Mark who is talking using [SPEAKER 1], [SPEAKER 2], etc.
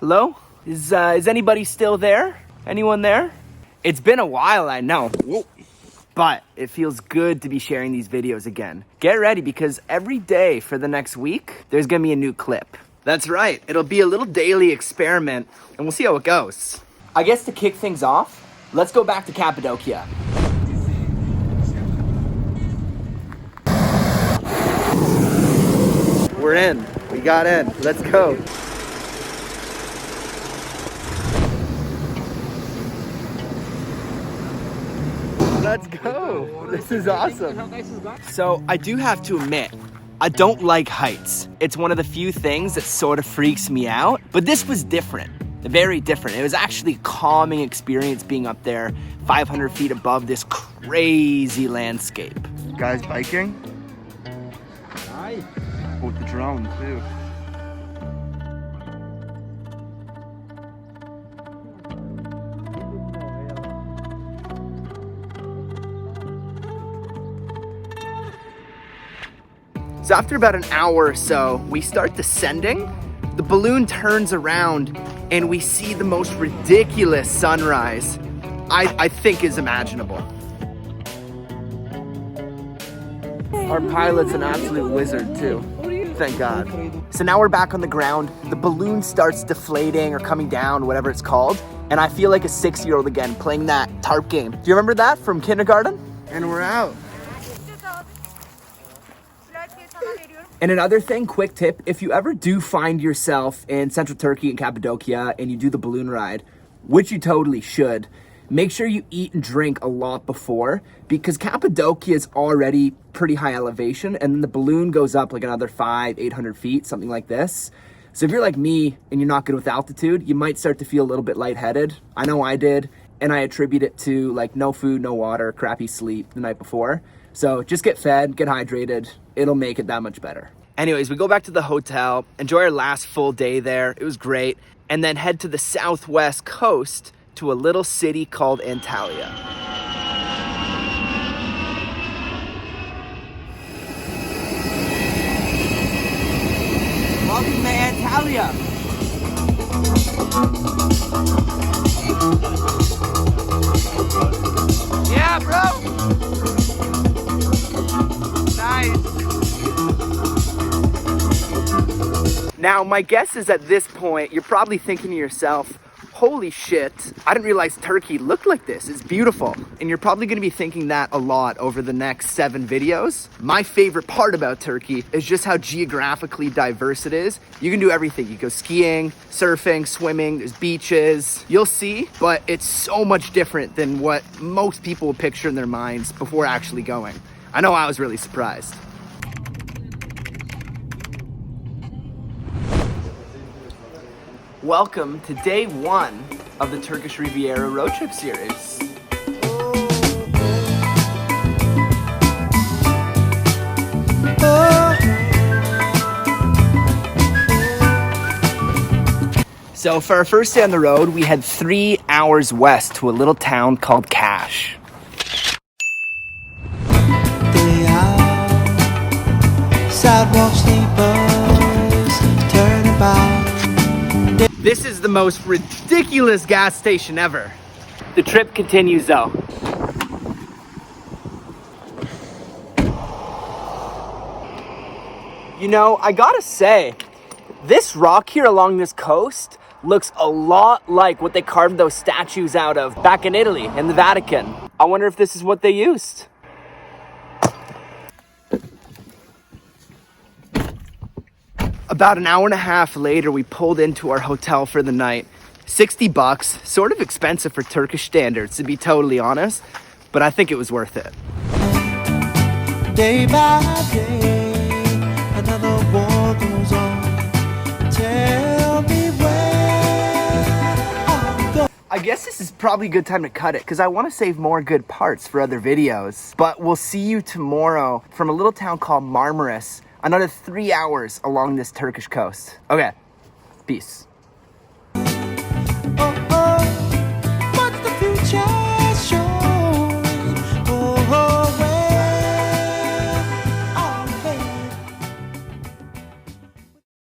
[SPEAKER 1] Hello? Is anybody still there? Anyone there? It's been a while, I know. Whoa. But it feels good to be sharing these videos again. Get ready, because every day for the next week, there's gonna be a new clip. That's right, it'll be a little daily experiment, and we'll see how it goes. I guess to kick things off, let's go back to Cappadocia. We're in, we got in, let's go. Let's go. This is awesome. So I do have to admit, I don't like heights. It's one of the few things that sort of freaks me out, but this was different, very different. It was actually a calming experience being up there 500 feet above this crazy landscape. Guys biking? Hi. With the drone too. So after about an hour or so, we start descending. The balloon turns around and we see the most ridiculous sunrise I think is imaginable. Our pilot's an absolute wizard too. Thank God. So now we're back on the ground. The balloon starts deflating or coming down, whatever it's called. And I feel like a 6-year-old again playing that tarp game. Do you remember that from kindergarten? And we're out. And another thing, quick tip, if you ever do find yourself in Central Turkey and Cappadocia and you do the balloon ride, which you totally should, make sure you eat and drink a lot before, because Cappadocia is already pretty high elevation and then the balloon goes up like another 500-800 feet, something like this. So if you're like me and you're not good with altitude, you might start to feel a little bit lightheaded. I know I did, and I attribute it to like no food, no water, crappy sleep the night before. So just get fed, get hydrated. It'll make it that much better. Anyways, we go back to the hotel, enjoy our last full day there. It was great. And then head to the southwest coast to a little city called Antalya. Welcome to Antalya. Yeah, bro. Nice. Now, my guess is at this point, you're probably thinking to yourself, holy shit, I didn't realize Turkey looked like this. It's beautiful. And you're probably gonna be thinking that a lot over the next 7 videos. My favorite part about Turkey is just how geographically diverse it is. You can do everything. You go skiing, surfing, swimming, there's beaches. You'll see, but it's so much different than what most people will picture in their minds before actually going. I know I was really surprised. Welcome to day 1 of the Turkish Riviera road trip series. So for our first day on the road, we had 3 hours west to a little town called Kaş. Sidewalk sleepers turn about. This is the most ridiculous gas station ever. The trip continues though. You know, I gotta say, this rock here along this coast looks a lot like what they carved those statues out of back in Italy, in the Vatican. I wonder if this is what they used. About an hour and a half later, we pulled into our hotel for the night. $60, sort of expensive for Turkish standards, to be totally honest, but I think it was worth it. Day by day, another war goes on. Tell me where I'll go. I guess this is probably a good time to cut it, because I want to save more good parts for other videos. But we'll see you tomorrow from a little town called Marmaris. Another 3 hours along this Turkish coast. Okay, peace. Oh, oh.